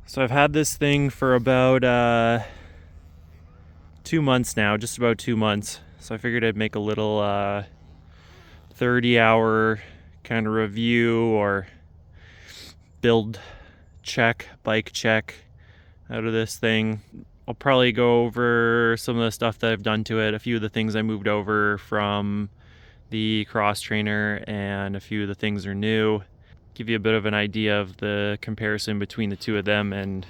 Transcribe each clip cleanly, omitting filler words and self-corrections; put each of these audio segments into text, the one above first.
So I've had this thing for about 2 months now, just about 2 months. So I figured I'd make a little 30-hour kind of review or build check, bike check out of this thing. I'll probably go over some of the stuff that I've done to it, a few of the things I moved over from the cross trainer, and a few of the things are new. Give you a bit of an idea of the comparison between the two of them and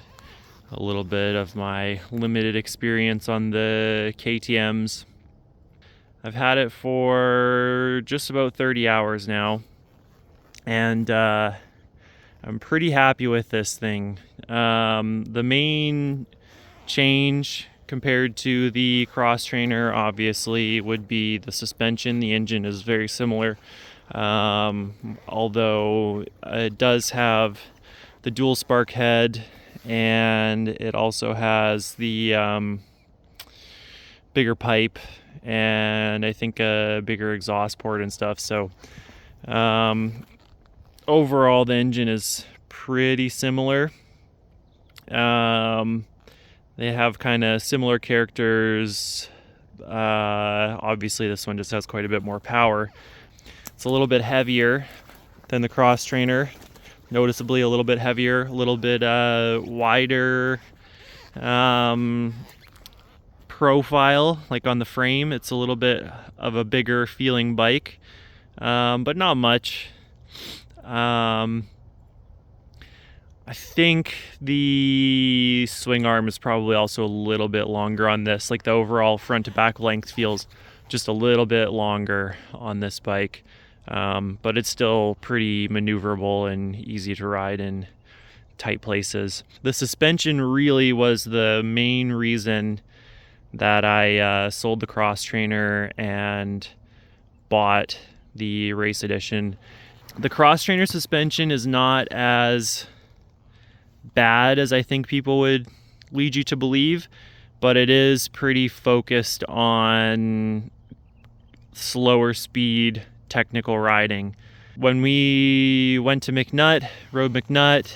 a little bit of my limited experience on the KTMs. I've had it for just about 30 hours now, and I'm pretty happy with this thing. The main change compared to the cross trainer obviously would be the suspension. The engine is very similar, although it does have the dual spark head, and it also has the bigger pipe and I think a bigger exhaust port and stuff. So overall the engine is pretty similar. They have kind of similar characters. Obviously this one just has quite a bit more power. It's a little bit heavier than the cross trainer, noticeably a little bit heavier, a little bit wider profile, like on the frame. It's a little bit of a bigger feeling bike, but not much. I think the swing arm is probably also a little bit longer on this. Like the overall front to back length feels just a little bit longer on this bike, but it's still pretty maneuverable and easy to ride in tight places. The suspension really was the main reason that I sold the cross trainer and bought the race edition. The cross trainer suspension is not as bad as I think people would lead you to believe, but it is pretty focused on slower speed technical riding. When we went to rode McNutt,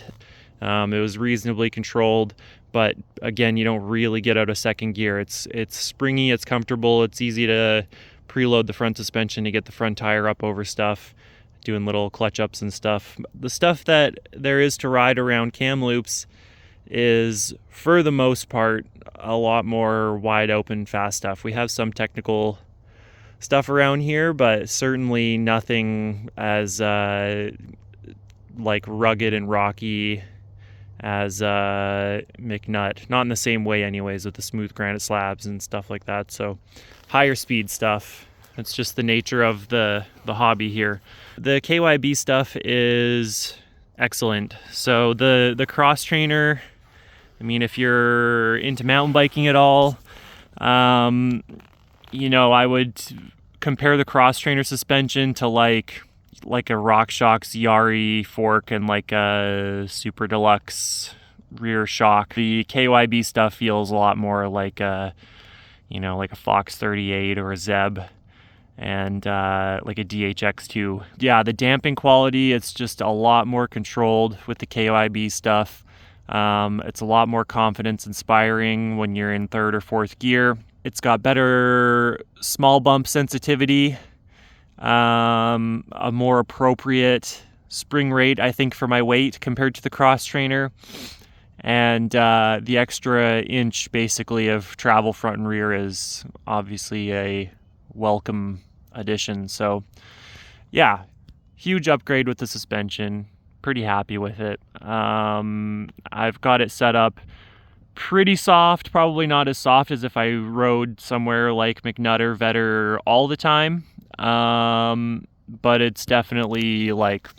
it was reasonably controlled, but again, you don't really get out of second gear. It's springy, it's comfortable, it's easy to preload the front suspension to get the front tire up over stuff, doing little clutch ups and stuff. The stuff that there is to ride around Kamloops is, for the most part, a lot more wide open, fast stuff. We have some technical stuff around here, but certainly nothing as like rugged and rocky as McNutt. Not in the same way anyways, with the smooth granite slabs and stuff like that. So higher speed stuff. It's just the nature of the hobby here. The KYB stuff is excellent. So the cross trainer, I mean, if you're into mountain biking at all, you know, I would compare the cross trainer suspension to like a RockShox Yari fork and like a Super Deluxe rear shock. The KYB stuff feels a lot more like a Fox 38 or a Zeb, and like a DHX2. Yeah, the damping quality, it's just a lot more controlled with the KYB stuff. It's a lot more confidence inspiring when you're in third or fourth gear. It's got better small bump sensitivity, a more appropriate spring rate, I think, for my weight compared to the cross trainer, and the extra inch basically of travel front and rear is obviously a welcome addition. So yeah, huge upgrade with the suspension. Pretty happy with it. I've got it set up pretty soft, probably not as soft as if I rode somewhere like McNutt or Vetter all the time, but it's definitely like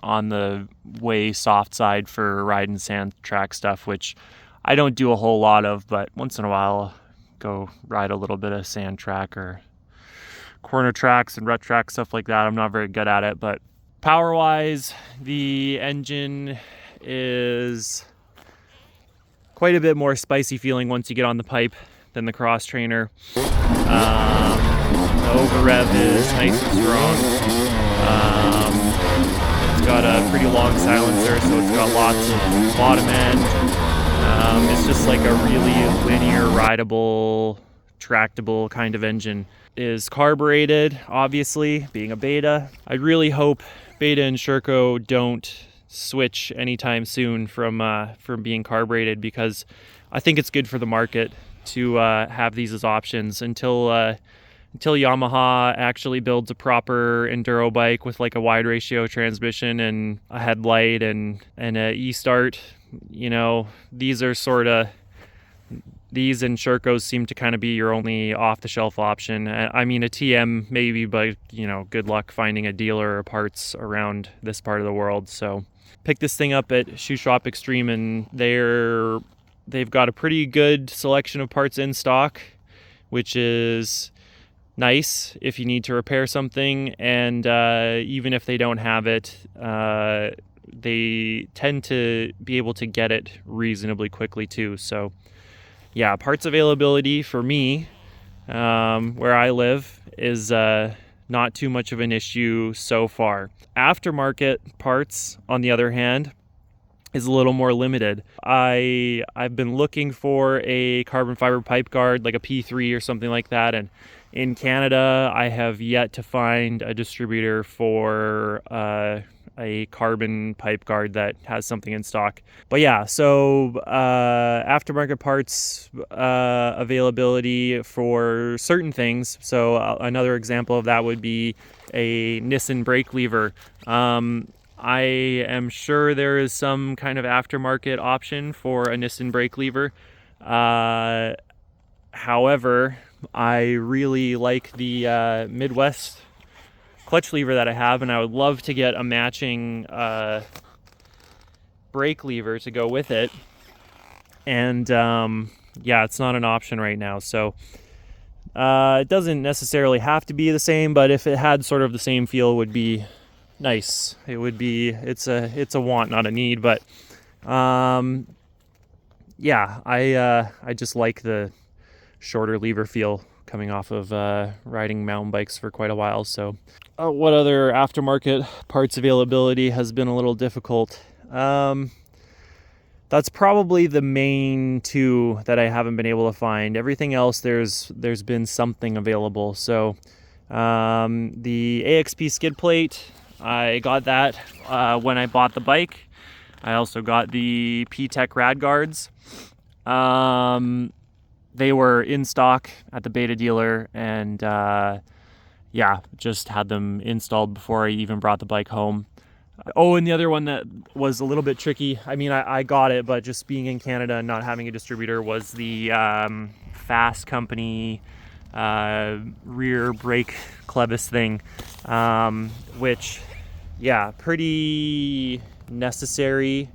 on the way soft side for riding sand track stuff, which I don't do a whole lot of, but once in a while I'll go ride a little bit of sand track or corner tracks and rut track, stuff like that. I'm not very good at it, but power wise, the engine is quite a bit more spicy feeling once you get on the pipe than the cross trainer. The over rev is nice and strong. got a pretty long silencer, so it's got lots of bottom end. It's just like a really linear, rideable, tractable kind of engine. Is carbureted, obviously, being a Beta. I really hope Beta and Sherco don't switch anytime soon from being carbureted, because I think it's good for the market to have these as options until Yamaha actually builds a proper enduro bike with like a wide ratio transmission and a headlight and a e-start. You know, these and Shercos seem to kind of be your only off-the-shelf option. I mean, a TM maybe, but you know, good luck finding a dealer or parts around this part of the world. So picked this thing up at Shoe Shop Extreme, and they've got a pretty good selection of parts in stock, which is nice if you need to repair something. And even if they don't have it, they tend to be able to get it reasonably quickly too. So yeah, parts availability for me, where I live, is not too much of an issue so far. Aftermarket parts, on the other hand, is a little more limited. I've been looking for a carbon fiber pipe guard, like a P3 or something like that, and in Canada I have yet to find a distributor for a carbon pipe guard that has something in stock. But yeah, so aftermarket parts availability for certain things. So another example of that would be a Nissan brake lever. I am sure there is some kind of aftermarket option for a Nissan brake lever. However, I really like the Midwest clutch lever that I have, and I would love to get a matching brake lever to go with it. And yeah, it's not an option right now. So it doesn't necessarily have to be the same, but if it had sort of the same feel, it would be nice. It's a want, not a need. But yeah, I just like the shorter lever feel coming off of riding mountain bikes for quite a while. So what other aftermarket parts availability has been a little difficult? That's probably the main two that I haven't been able to find. Everything else, there's been something available. So the AXP skid plate, I got that when I bought the bike. I also got the P-Tech rad guards. They were in stock at the Beta dealer, and yeah, just had them installed before I even brought the bike home. Oh, and the other one that was a little bit tricky, I mean, I got it, but just being in Canada and not having a distributor, was the Fast Company rear brake clevis thing, which, yeah, pretty necessary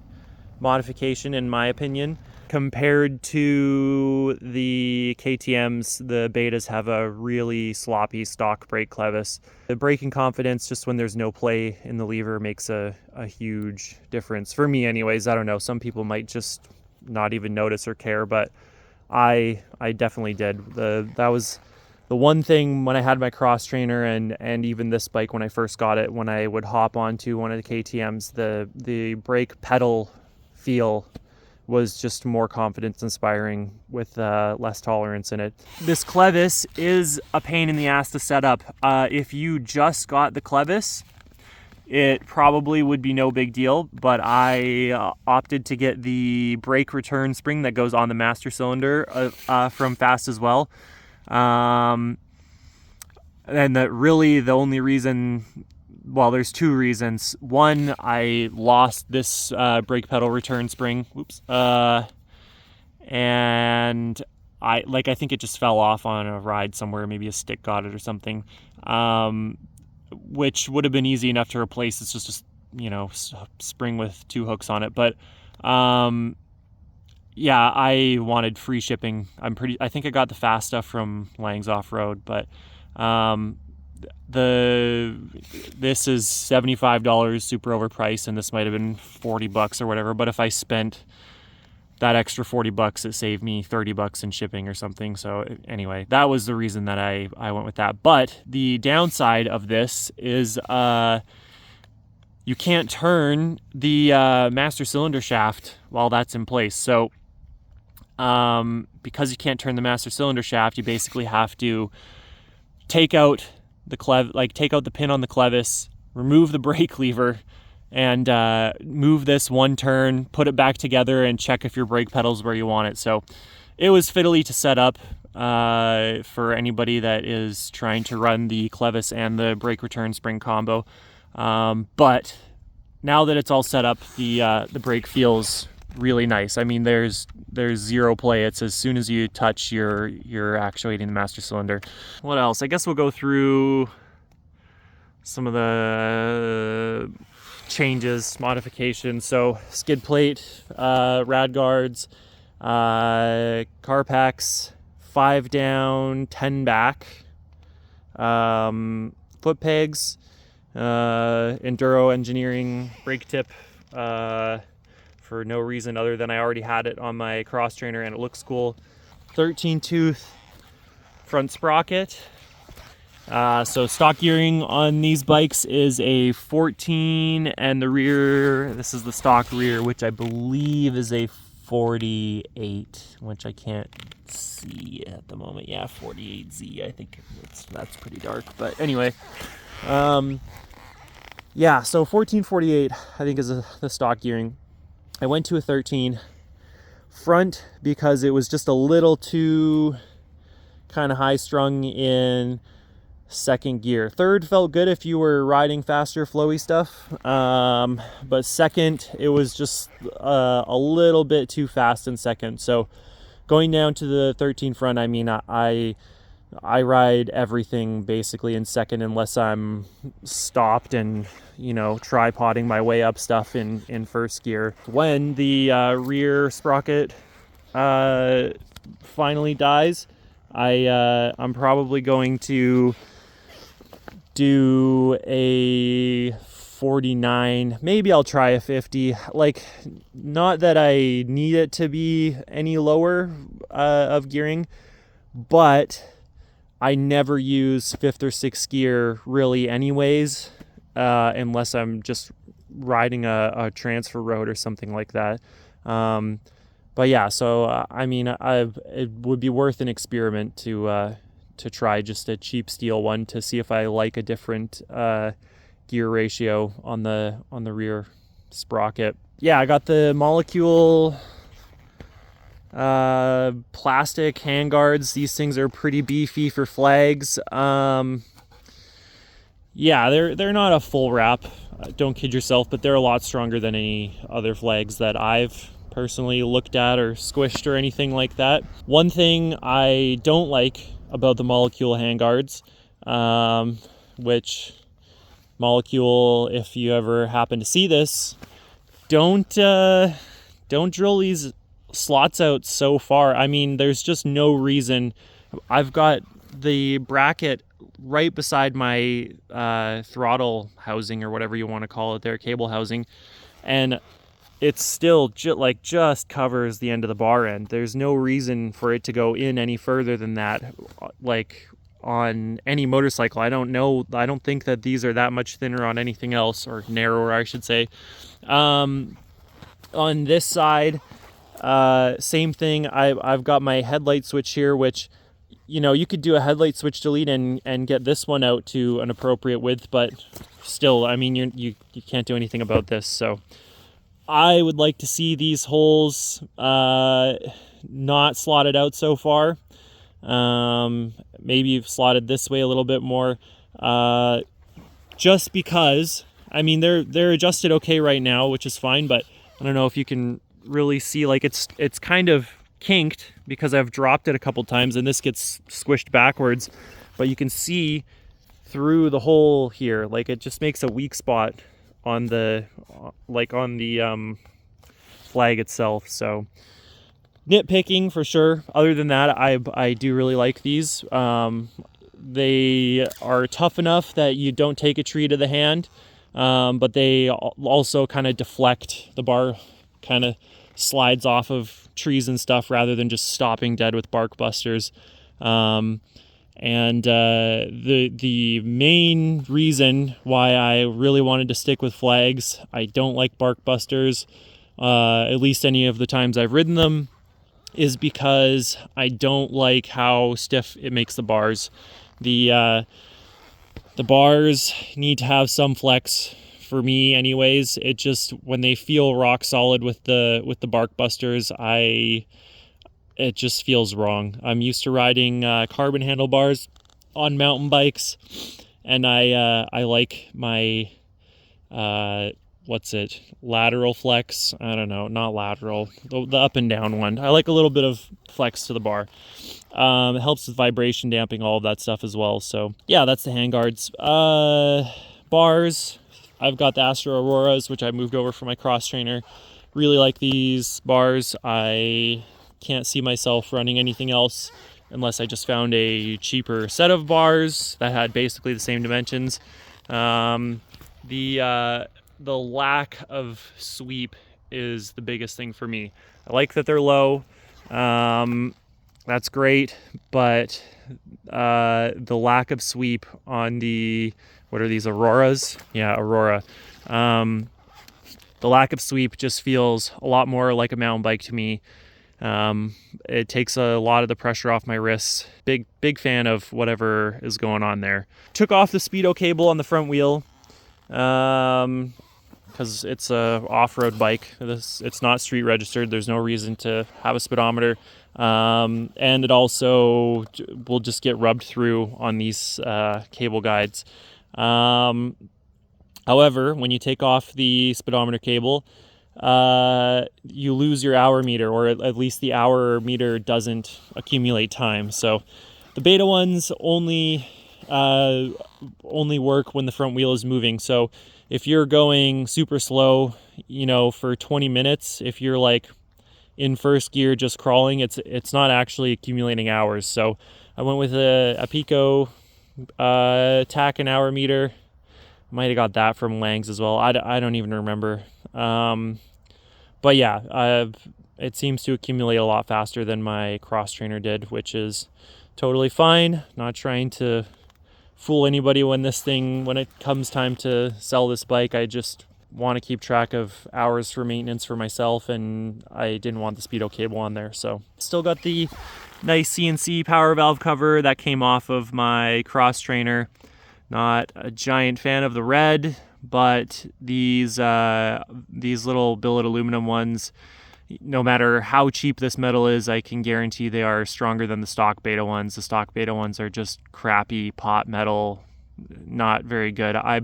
modification in my opinion. Compared to the KTMs, the Betas have a really sloppy stock brake clevis. The braking confidence, just when there's no play in the lever, makes a huge difference. For me anyways, I don't know, some people might just not even notice or care, but I definitely did. That was the one thing when I had my cross trainer, and even this bike when I first got it, when I would hop onto one of the KTMs, the brake pedal feel was just more confidence inspiring with less tolerance in it. This clevis is a pain in the ass to set up. If you just got the clevis, it probably would be no big deal, but I opted to get the brake return spring that goes on the master cylinder from Fast as well. And that really the only reason, well, there's two reasons. One, I lost this brake pedal return spring. Oops. And I think it just fell off on a ride somewhere. Maybe a stick got it or something. Which would have been easy enough to replace. It's just a spring with two hooks on it. But yeah, I wanted free shipping. I think I got the Fast stuff from Lang's Off Road, but this is $75 super overpriced, and this might have been $40 or whatever, but if I spent that extra $40, it saved me $30 in shipping or something. So anyway, that was the reason that I went with that. But the downside of this is you you can't turn the master cylinder shaft while that's in place. So because you can't turn the master cylinder shaft, you basically have to take out the take out the pin on the clevis, remove the brake lever, and move this one turn, put it back together, and check if your brake pedal's where you want it. So it was fiddly to set up for anybody that is trying to run the clevis and the brake return spring combo. But now that it's all set up, the brake feels really nice. I mean, there's zero play. It's as soon as you touch, you're actuating the master cylinder. What else? I guess we'll go through some of the changes, modifications. So skid plate, rad guards, car packs, 5 down, 10 back, foot pegs, Enduro engineering brake tip, for no reason other than I already had it on my cross trainer and it looks cool. 13 tooth front sprocket. So stock gearing on these bikes is a 14, and the rear, this is the stock rear, which I believe is a 48, which I can't see at the moment. Yeah, 48Z, I think that's pretty dark, but anyway. Yeah, so 1448 I think is the stock gearing. I went to a 13 front because it was just a little too kind of high strung in second gear. Third felt good if you were riding faster flowy stuff, but second it was just a little bit too fast in second. So going down to the 13 front, I mean, I ride everything basically in second unless I'm stopped and, you know, tripoding my way up stuff in first gear. When the rear sprocket finally dies, I'm probably going to do a 49. Maybe I'll try a 50. Like, not that I need it to be any lower of gearing, but I never use 5th or 6th gear really anyways, unless I'm just riding a transfer road or something like that. But yeah, so I mean, it would be worth an experiment to try just a cheap steel one to see if I like a different gear ratio on the rear sprocket. Yeah, I got the Molecule plastic handguards. These things are pretty beefy for flags. Yeah, they're not a full wrap, don't kid yourself, but they're a lot stronger than any other flags that I've personally looked at or squished or anything like that. One thing I don't like about the Molecule handguards, which Molecule, if you ever happen to see this, don't drill these slots out so far. I mean, there's just no reason. I've got the bracket right beside my throttle housing, or whatever you want to call it there, cable housing, and it's still just covers the end of the bar end. There's no reason for it to go in any further than that, like on any motorcycle. I don't think that these are that much thinner on anything else, or narrower I should say. On this side, same thing. I've got my headlight switch here, which, you know, you could do a headlight switch delete and get this one out to an appropriate width, but still, I mean, you can't do anything about this. So I would like to see these holes not slotted out so far. Maybe you've slotted this way a little bit more, just because, I mean, they're adjusted okay right now, which is fine, but I don't know if you can really see, like, it's kind of kinked because I've dropped it a couple times and this gets squished backwards, but you can see through the hole here. Like, it just makes a weak spot on the flag itself. So nitpicking for sure. Other than that, I do really like these. They are tough enough that you don't take a tree to the hand, but they also kind of deflect. The bar kind of slides off of trees and stuff rather than just stopping dead with bark busters. And And the main reason why I really wanted to stick with flags, I don't like bark busters, at least any of the times I've ridden them, is because I don't like how stiff it makes the bars. The bars need to have some flex for me anyways. It just, when they feel rock solid with the bark busters, it just feels wrong. I'm used to riding carbon handlebars on mountain bikes, and I like my lateral flex. I don't know, not lateral, the up and down one. I like a little bit of flex to the bar. It helps with vibration damping, all of that stuff as well. So yeah, that's the Handguards. Bars, I've got the Astro Auroras, which I moved over from my cross trainer. Really like these bars. I can't see myself running anything else unless I just found a cheaper set of bars that had basically the same dimensions. The lack of sweep is the biggest thing for me. I like that they're low. That's great, but the lack of sweep on the, what are these, Auroras? Yeah, Aurora. The lack of sweep just feels a lot more like a mountain bike to me. It takes a lot of the pressure off my wrists. Big fan of whatever is going on there. Took off the Speedo cable on the front wheel, because it's a off-road bike. It's not street registered. There's no reason to have a speedometer. And it also will just get rubbed through on these cable guides. However, when you take off the speedometer cable, you lose your hour meter, or at least the hour meter doesn't accumulate time. So the beta ones only work when the front wheel is moving. So if you're going super slow, for 20 minutes, if you're like in first gear just crawling, it's not actually accumulating hours. So I went with a Pico tack and hour meter. Might have got that from Lang's as well. I don't even remember. But yeah, it seems to accumulate a lot faster than my cross trainer did, which is totally fine. Not trying to fool anybody when it comes time to sell this bike. I just want to keep track of hours for maintenance for myself, and I didn't want the Speedo cable on there. So still got the nice CNC power valve cover that came off of my cross trainer. Not a giant fan of the red, but these little billet aluminum ones, no matter how cheap this metal is, I can guarantee they are stronger than the stock beta ones. The stock beta ones are just crappy pot metal, not very good. I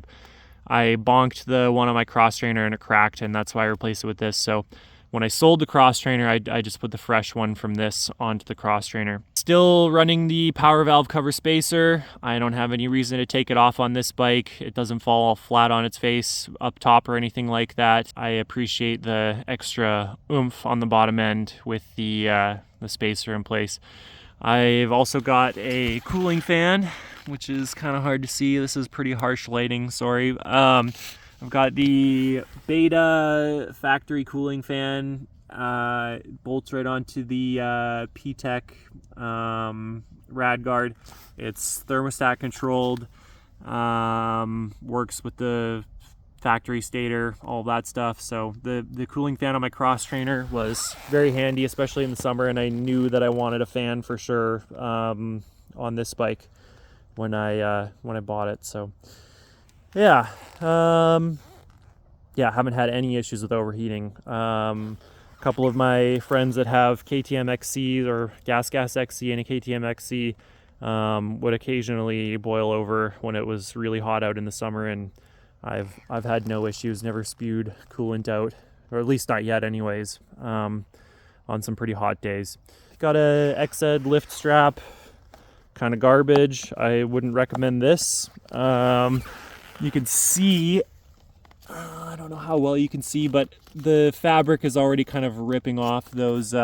bonked the one on my cross trainer and it cracked, and that's why I replaced it with this. So when I sold the cross trainer, I just put the fresh one from this onto the cross trainer. Still running the power valve cover spacer. I don't have any reason to take it off on this bike. It doesn't fall flat on its face up top or anything like that. I appreciate the extra oomph on the bottom end with the spacer in place. I've also got a cooling fan, which is kind of hard to see. This is pretty harsh lighting, sorry. I've got the Beta factory cooling fan, bolts right onto the P-Tech rad guard. It's thermostat controlled, works with the factory stator, all that stuff. So the cooling fan on my cross trainer was very handy, especially in the summer, and I knew that I wanted a fan for sure on this bike when I bought it. So yeah, haven't had any issues with overheating. A couple of my friends that have KTM XC or Gas XC and a KTM XC would occasionally boil over when it was really hot out in the summer, and I've had no issues, never spewed coolant out, or at least not yet anyways, on some pretty hot days. Got a XZ lift strap, kind of garbage. I wouldn't recommend this. You can see, I don't know how well you can see, but the fabric is already kind of ripping off those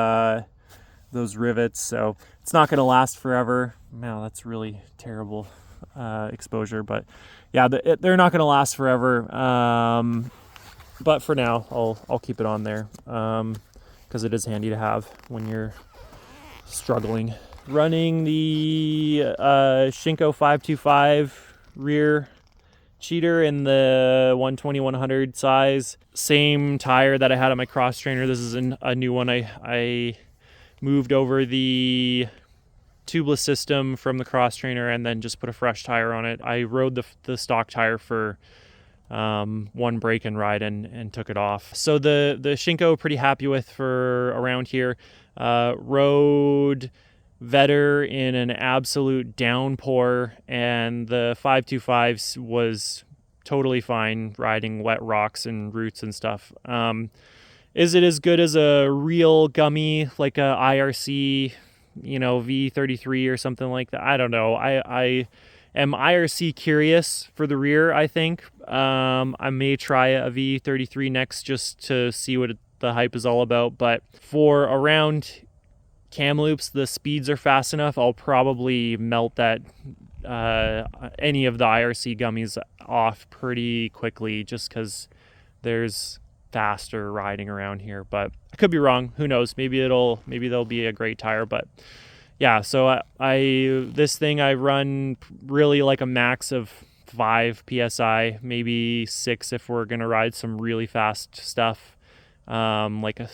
rivets, so it's not going to last forever. Wow, that's really terrible exposure, but yeah, they're not going to last forever. But for now, I'll keep it on there because it is handy to have when you're struggling. running the Shinko 525 rear cheater in the 120/100 size. Same tire that I had on my cross trainer. This is a new one. I moved over the tubeless system from the cross trainer and then just put a fresh tire on it. I rode the stock tire for one break and ride and took it off. So the Shinko pretty happy with for around here. Rode Vetter in an absolute downpour, and the 525 was totally fine riding wet rocks and roots and stuff. Is it as good as a real gummy like a IRC, V33 or something like that? I don't know. I am IRC curious for the rear, I think. I may try a V33 next just to see what the hype is all about. But for around Kamloops, the speeds are fast enough. I'll probably melt that any of the IRC gummies off pretty quickly just because there's faster riding around here. But I could be wrong. Who knows? Maybe they'll be a great tire. But yeah, so this thing I run really like a max of 5 psi, maybe 6 if we're gonna ride some really fast stuff, like a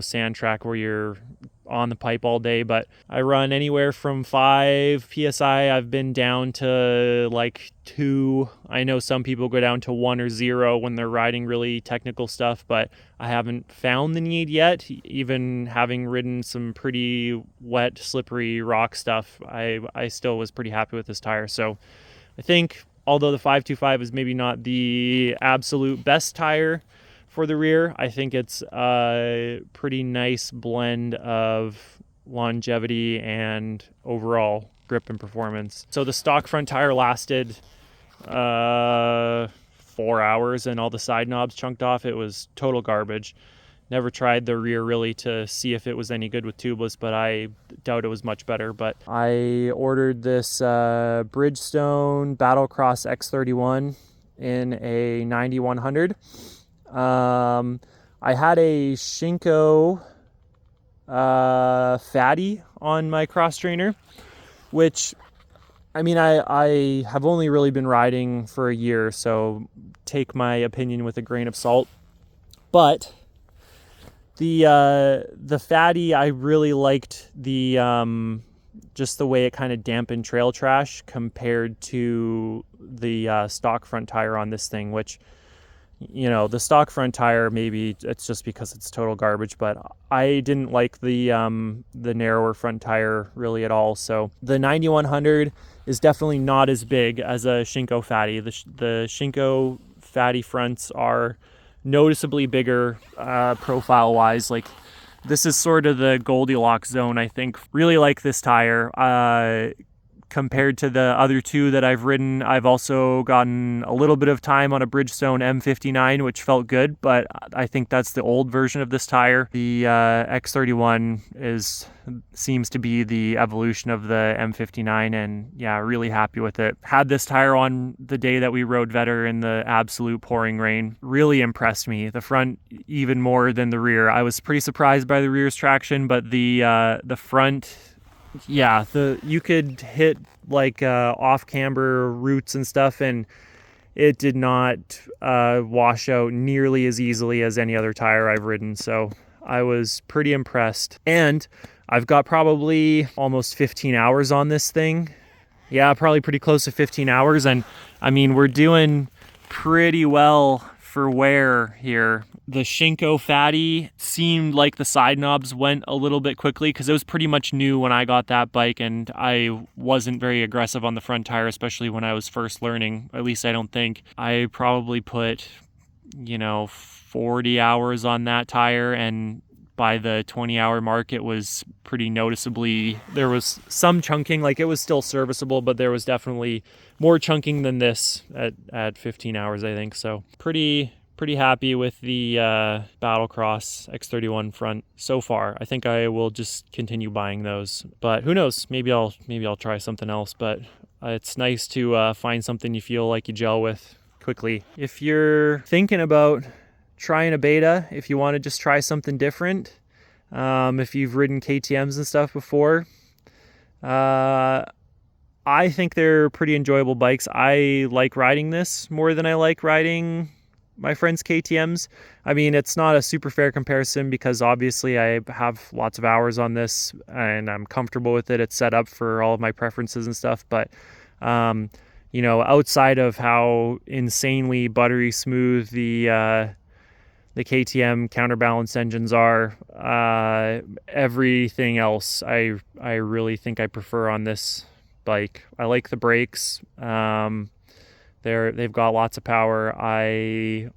sand track where you're on the pipe all day. But I run anywhere from 5 psi. I've been down to like 2. I know some people go down to 1 or 0 when they're riding really technical stuff, but I haven't found the need yet. Even having ridden some pretty wet, slippery rock stuff, I still was pretty happy with this tire. So I think although the 525 is maybe not the absolute best tire for the rear, I think it's a pretty nice blend of longevity and overall grip and performance. So the stock front tire lasted 4 hours and all the side knobs chunked off. It was total garbage. Never tried the rear really to see if it was any good with tubeless, but I doubt it was much better. But I ordered this Bridgestone Battlecross X31 in a 9100. I had a Shinko Fatty on my cross trainer, which I have only really been riding for a year, so take my opinion with a grain of salt. But the Fatty, I really liked the just the way it kind of dampened trail trash compared to the stock front tire on this thing, which the stock front tire, maybe it's just because it's total garbage, but I didn't like the narrower front tire really at all. So the 9100 is definitely not as big as a Shinko Fatty. The Shinko Fatty fronts are noticeably bigger profile wise. Like, this is sort of the Goldilocks zone, I think. Really like this tire. Compared to the other two that I've ridden, I've also gotten a little bit of time on a Bridgestone M59, which felt good, but I think that's the old version of this tire. The X31 seems to be the evolution of the M59, and yeah, really happy with it. Had this tire on the day that we rode Vetter in the absolute pouring rain. Really impressed me. The front even more than the rear. I was pretty surprised by the rear's traction, but the front, yeah, you could hit like off camber roots and stuff, and it did not wash out nearly as easily as any other tire I've ridden. So I was pretty impressed. And I've got probably almost 15 hours on this thing. Yeah, probably pretty close to 15 hours. And we're doing pretty well for wear here. The Shinko Fatty seemed like the side knobs went a little bit quickly because it was pretty much new when I got that bike, and I wasn't very aggressive on the front tire, especially when I was first learning. At least I don't think. I probably put 40 hours on that tire, and by the 20-hour mark it was pretty noticeably, there was some chunking. Like, it was still serviceable, but there was definitely more chunking than this at 15 hours, I think. So pretty happy with the Battlecross X31 front so far. I think I will just continue buying those, but who knows, maybe I'll try something else. But it's nice to find something you feel like you gel with quickly. If you're thinking about trying a beta, if you want to just try something different, if you've ridden KTMs and stuff before, I think they're pretty enjoyable bikes. I like riding this more than I like riding my friend's KTMs. I mean, it's not a super fair comparison because obviously I have lots of hours on this and I'm comfortable with it. It's set up for all of my preferences and stuff. But, you know, outside of how insanely buttery smooth the KTM counterbalanced engines are, everything else I really think I prefer on this bike. I like the brakes. They've got lots of power. I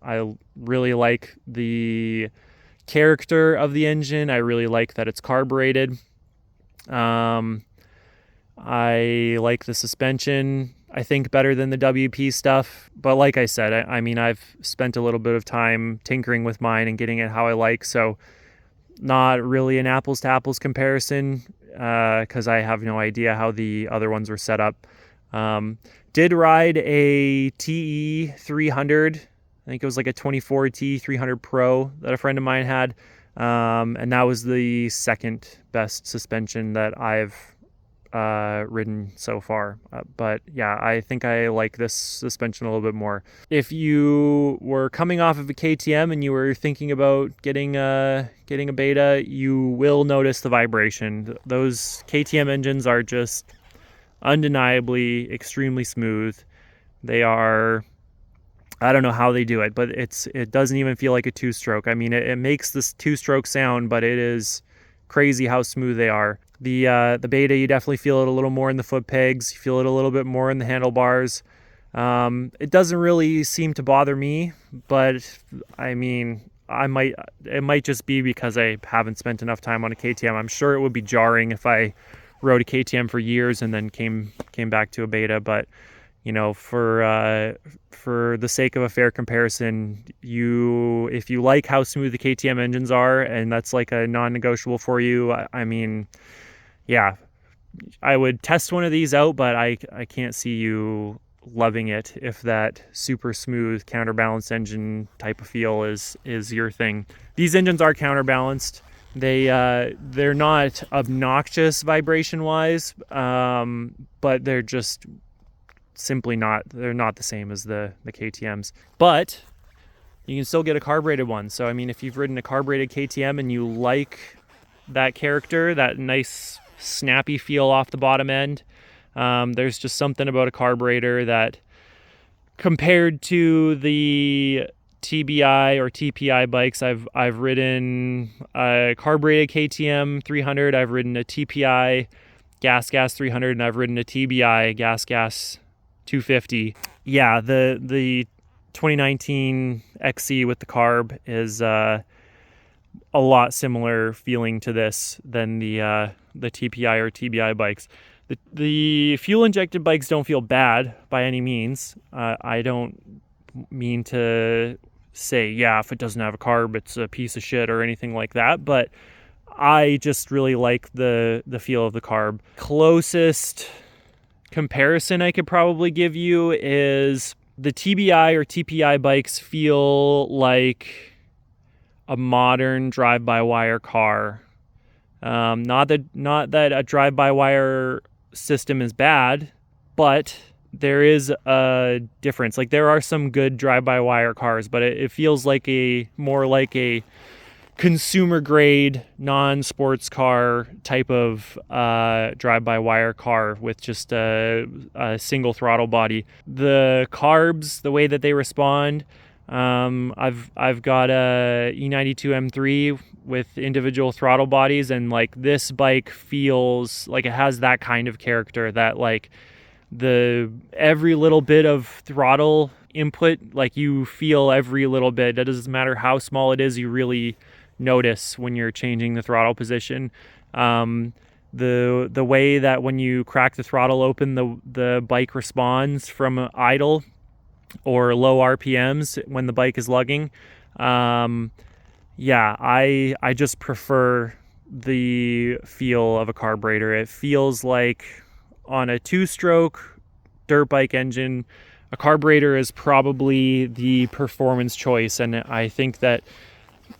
really like the character of the engine. I really like that it's carbureted. I like the suspension, I think, better than the WP stuff. But like I said, I mean, I've spent a little bit of time tinkering with mine and getting it how I like. So not really an apples to apples comparison because I have no idea how the other ones were set up. Did ride a TE 300. I think it was like a 24 TE 300 Pro that a friend of mine had. And that was the second best suspension that I've ridden so far. But yeah, I think I like this suspension a little bit more. If you were coming off of a KTM and you were thinking about getting a Beta, you will notice the vibration. Those KTM engines are just undeniably extremely smooth. They are, I don't know how they do it, but it doesn't even feel like a two-stroke. I mean, it makes this two-stroke sound, but it is crazy how smooth they are. The Beta, you definitely feel it a little more in the foot pegs. You feel it a little bit more in the handlebars. It doesn't really seem to bother me, but I mean, it might just be because I haven't spent enough time on a KTM. I'm sure it would be jarring if I rode a KTM for years and then came back to a Beta, but you know, for the sake of a fair comparison, if you like how smooth the KTM engines are and that's like a non-negotiable for you, I mean, yeah, I would test one of these out, but I can't see you loving it if that super smooth counterbalanced engine type of feel is your thing. These engines are counterbalanced. They're not obnoxious vibration wise, but they're just simply they're not the same as the KTMs. But you can still get a carbureted one. So I mean, if you've ridden a carbureted KTM and you like that character, that nice snappy feel off the bottom end, there's just something about a carburetor that, compared to the TBI or TPI bikes, I've ridden a carbureted KTM 300, I've ridden a TPI gas 300, and I've ridden a TBI gas 250. Yeah, the 2019 XC with the carb is a lot similar feeling to this than the TPI or TBI bikes. The fuel injected bikes don't feel bad by any means. I don't mean to say, yeah, if it doesn't have a carb, it's a piece of shit or anything like that, but I just really like the feel of the carb. Closest comparison I could probably give you is the TBI or TPI bikes feel like a modern drive-by-wire car. Not that a drive-by-wire system is bad, but there is a difference. Like, there are some good drive-by-wire cars, but it feels like more like a consumer grade non-sports car type of drive-by-wire car with just a single throttle body. The carbs, the way that they respond, I've got a E92 M3 with individual throttle bodies, and like, this bike feels like it has that kind of character, that like every little bit of throttle input, like, you feel every little bit. It doesn't matter how small it is, you really notice when you're changing the throttle position. The way that when you crack the throttle open, the bike responds from idle or low RPMs when the bike is lugging. Yeah, I just prefer the feel of a carburetor. It feels like on a two-stroke dirt bike engine, a carburetor is probably the performance choice. And I think that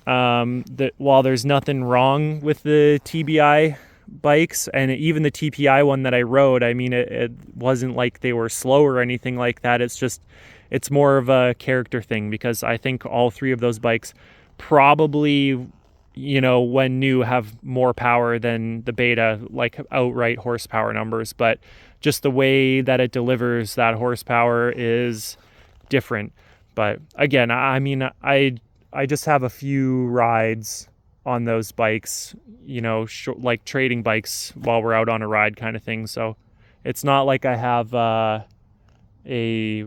while there's nothing wrong with the TBI bikes, and even the TPI one that I rode, I mean, it wasn't like they were slow or anything like that. It's more of a character thing, because I think all three of those bikes probably, you know, when new, have more power than the Beta, like outright horsepower numbers, but just the way that it delivers that horsepower is different. But again, I mean, I just have a few rides on those bikes, you know, like trading bikes while we're out on a ride kind of thing. So it's not like I have a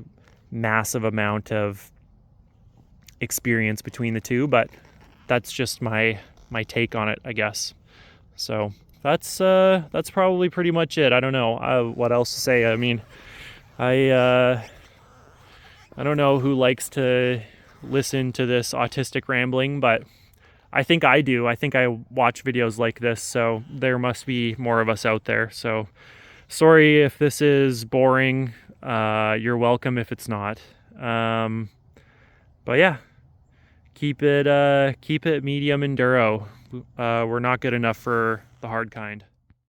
massive amount of experience between the two, but that's just my take on it, I guess. So that's probably pretty much it. I don't know what else to say. I mean, I don't know who likes to listen to this autistic rambling, but I think I do. I think I watch videos like this, so there must be more of us out there. So sorry if this is boring. You're welcome if it's not. But yeah, keep it medium enduro. We're not good enough for the hard kind.